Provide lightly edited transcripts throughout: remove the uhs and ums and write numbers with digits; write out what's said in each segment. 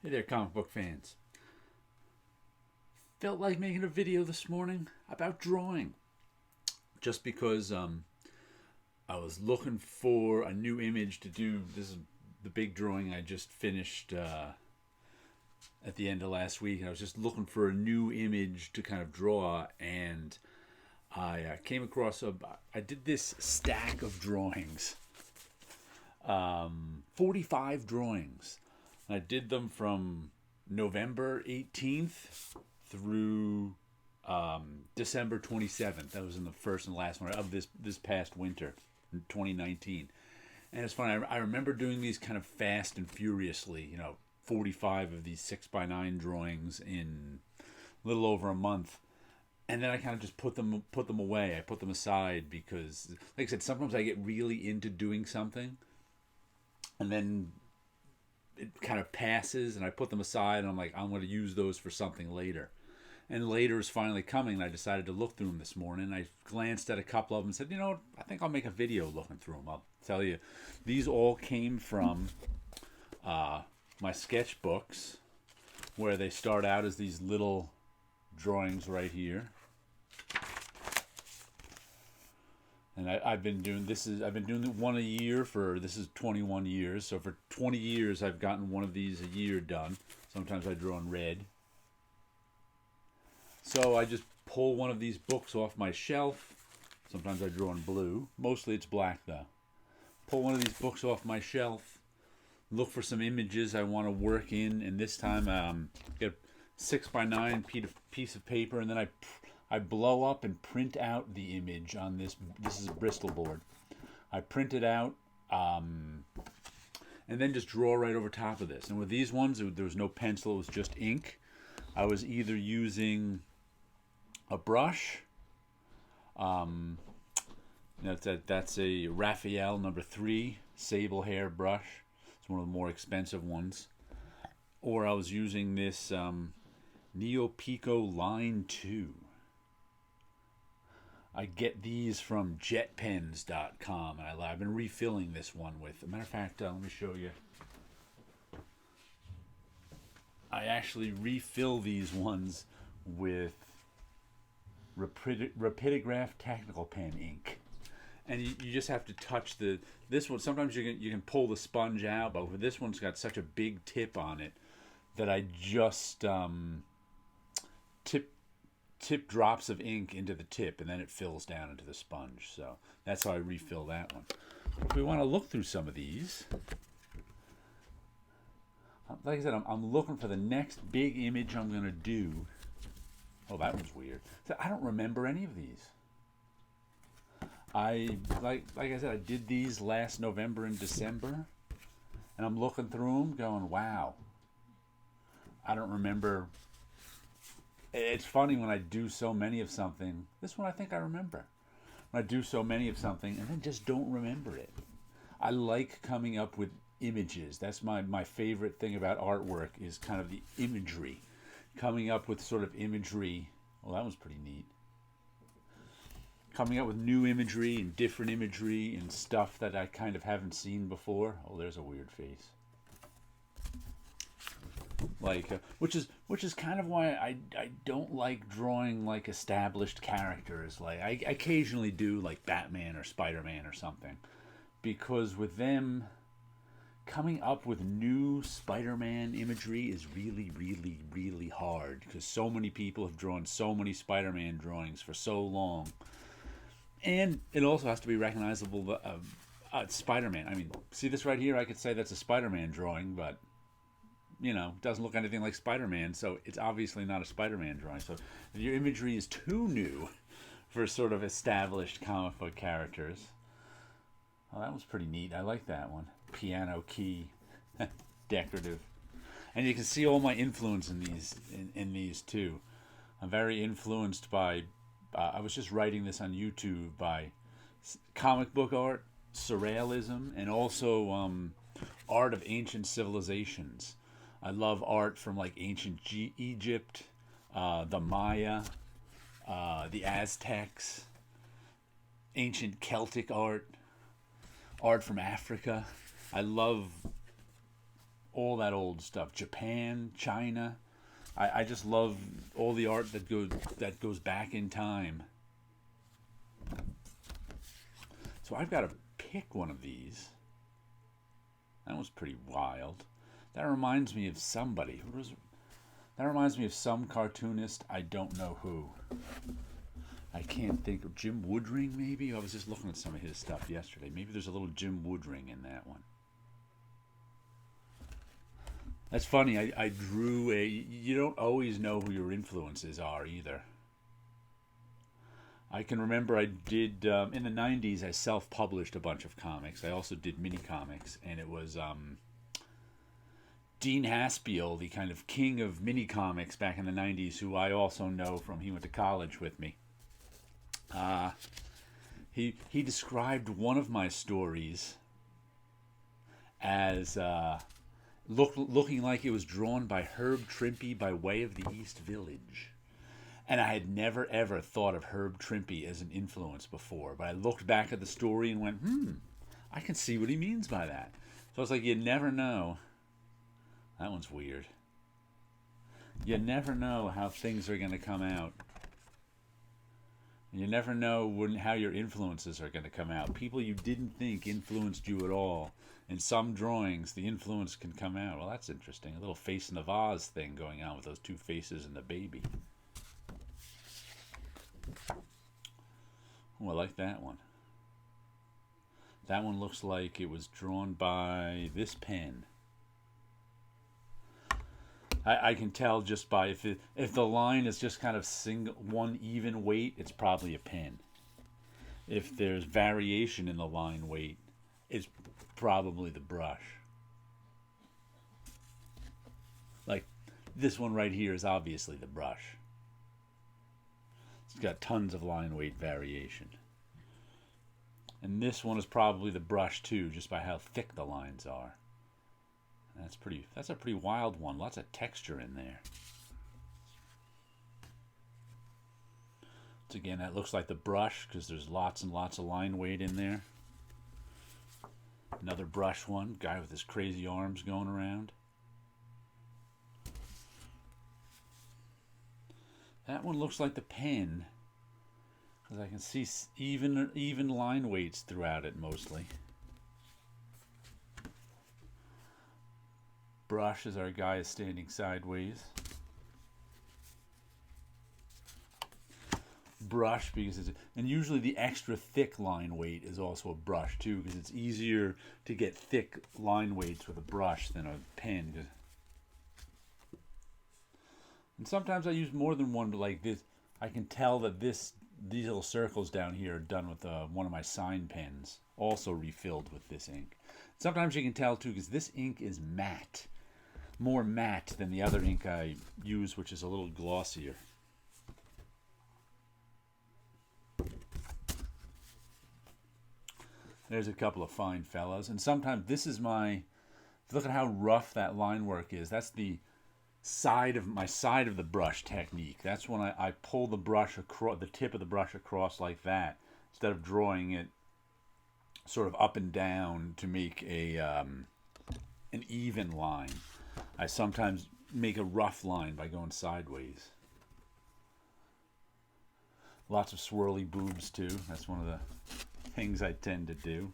Hey there, comic book fans. Felt like making a video this morning about drawing. Just because I was looking for a new image to do. This is the big drawing I just finished at the end of last week. And I was just looking for a new image to kind of draw. And I came across I did this stack of drawings. 45 drawings. I did them from November 18th through December 27th. That was in the first and last one of this past winter, in 2019. And it's funny, I remember doing these kind of fast and furiously, 45 of these 6x9 drawings in a little over a month. And then I kind of just put them away. I put them aside because, like I said, sometimes I get really into doing something, and then it kind of passes, and I put them aside, and I'm like, I'm going to use those for something later. And later is finally coming, and I decided to look through them this morning. I glanced at a couple of them and said, I think I'll make a video looking through them. I'll tell you, these all came from my sketchbooks, where they start out as these little drawings right here. And I've been doing one a year this is 21 years. So for 20 years, I've gotten one of these a year done. Sometimes I draw in red. So I just pull one of these books off my shelf. Sometimes I draw in blue. Mostly it's black though. Pull one of these books off my shelf. Look for some images I want to work in. And this time, get a 6x9 piece of paper, and then I blow up and print out the image on this. This is a Bristol board. I print it out and then just draw right over top of this. And with these ones, there was no pencil. It was just ink. I was either using a brush. That's a Raphael #3 sable hair brush. It's one of the more expensive ones. Or I was using this Neo Pico Line 2. I get these from jetpens.com, and I've been refilling this one with. As a matter of fact, let me show you. I actually refill these ones with Rapidograph Technical Pen ink, and you just have to touch this one. Sometimes you can pull the sponge out, but this one's got such a big tip on it that I just tip drops of ink into the tip, and then it fills down into the sponge. So that's how I refill that one. If we want to look through some of these, like I said, I'm looking for the next big image I'm going to do. Oh, that one's weird. So I don't remember any of these. Like I said, I did these last November and December, and I'm looking through them going, wow, I don't remember. It's funny when I do so many of something. This one I think I remember. When I do so many of something and then just don't remember it. I like coming up with images. That's my favorite thing about artwork, is kind of the imagery. Coming up with sort of imagery. Well, that was pretty neat. Coming up with new imagery and different imagery and stuff that I kind of haven't seen before. Oh, there's a weird face. Like, which is kind of why I don't like drawing like established characters. Like I occasionally do like Batman or Spider-Man or something, because with them, coming up with new Spider-Man imagery is really, really, really hard, because so many people have drawn so many Spider-Man drawings for so long, and it also has to be recognizable. Spider-Man. I mean, see this right here? I could say that's a Spider-Man drawing, but doesn't look anything like Spider-Man, so it's obviously not a Spider-Man drawing. So if your imagery is too new for sort of established comic book characters. Oh, that was pretty neat. I like that one. Piano key, decorative. And you can see all my influence in these too. I'm very influenced by, I was just writing this on YouTube, by comic book art, surrealism, and also art of ancient civilizations. I love art from like ancient Egypt, the Maya, the Aztecs, ancient Celtic art from Africa. I love all that old stuff. Japan, China. I just love all the art that goes back in time. So I've got to pick one of these. That was pretty wild. That reminds me of somebody. That reminds me of some cartoonist. I don't know who. I can't think of Jim Woodring, maybe? I was just looking at some of his stuff yesterday. Maybe there's a little Jim Woodring in that one. That's funny. I drew a... You don't always know who your influences are either. I can remember I did... in the 90s, I self-published a bunch of comics. I also did mini-comics, and it was... Dean Haspiel, the kind of king of mini-comics back in the 90s, who I also know from... He went to college with me. He described one of my stories as looking like it was drawn by Herb Trimpe by way of the East Village. And I had never ever thought of Herb Trimpe as an influence before, but I looked back at the story and went, I can see what he means by that. So I was like, you never know. That one's weird. You never know how things are going to come out. You never know how your influences are going to come out. People you didn't think influenced you at all. In some drawings, the influence can come out. Well, that's interesting. A little Face in the Vase thing going on with those two faces and the baby. Oh, I like that one. That one looks like it was drawn by this pen. I can tell just by if the line is just kind of one even weight, it's probably a pen. If there's variation in the line weight, it's probably the brush. Like this one right here is obviously the brush. It's got tons of line weight variation. And this one is probably the brush too, just by how thick the lines are. That's a pretty wild one. Lots of texture in there. So again, that looks like the brush because there's lots and lots of line weight in there. Another brush one, guy with his crazy arms going around. That one looks like the pen because I can see even line weights throughout it mostly. Brush as our guy is standing sideways. Brush because and usually the extra thick line weight is also a brush too because it's easier to get thick line weights with a brush than a pen. And sometimes I use more than one, but like this, I can tell that these little circles down here are done with one of my sign pens, also refilled with this ink. Sometimes you can tell too because this ink is matte. More matte than the other ink I use, which is a little glossier. There's a couple of fine fellows. And sometimes this is look at how rough that line work is. That's the side of the brush technique. That's when I pull the brush across, the tip of the brush across like that, instead of drawing it sort of up and down to make an even line. I sometimes make a rough line by going sideways. Lots of swirly boobs too. That's one of the things I tend to do.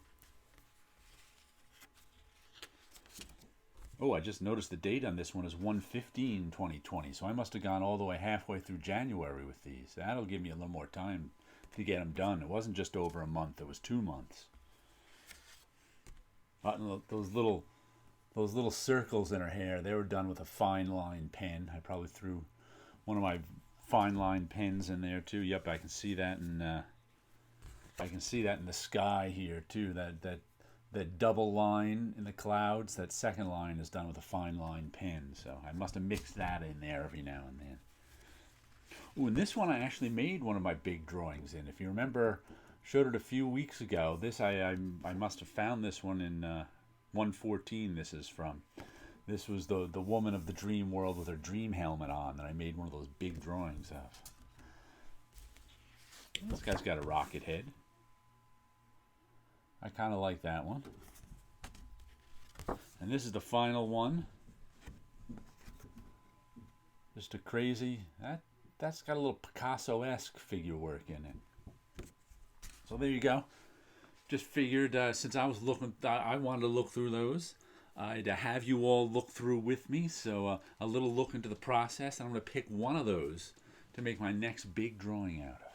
Oh, I just noticed the date on this one is 1/15/2020. So I must have gone all the way halfway through January with these. That'll give me a little more time to get them done. It wasn't just over a month. It was 2 months. Those little circles in her hair, they were done with a fine line pen. I probably threw one of my fine line pens in there too. Yep, I can see that, and I can see that in the sky here too. That double line in the clouds, that second line is done with a fine line pen. So I must have mixed that in there every now and then. Ooh, and this one I actually made one of my big drawings in. If you remember, showed it a few weeks ago. This I must have found this one in 114. This is from. This was the woman of the dream world with her dream helmet on that I made one of those big drawings of. This guy's got a rocket head. I kind of like that one. And this is the final one. Just a crazy, that's got a little Picasso-esque figure work in it. So there you go. Just figured since I was looking, I wanted to look through those. I'd have you all look through with me. So a little look into the process, and I'm going to pick one of those to make my next big drawing out of.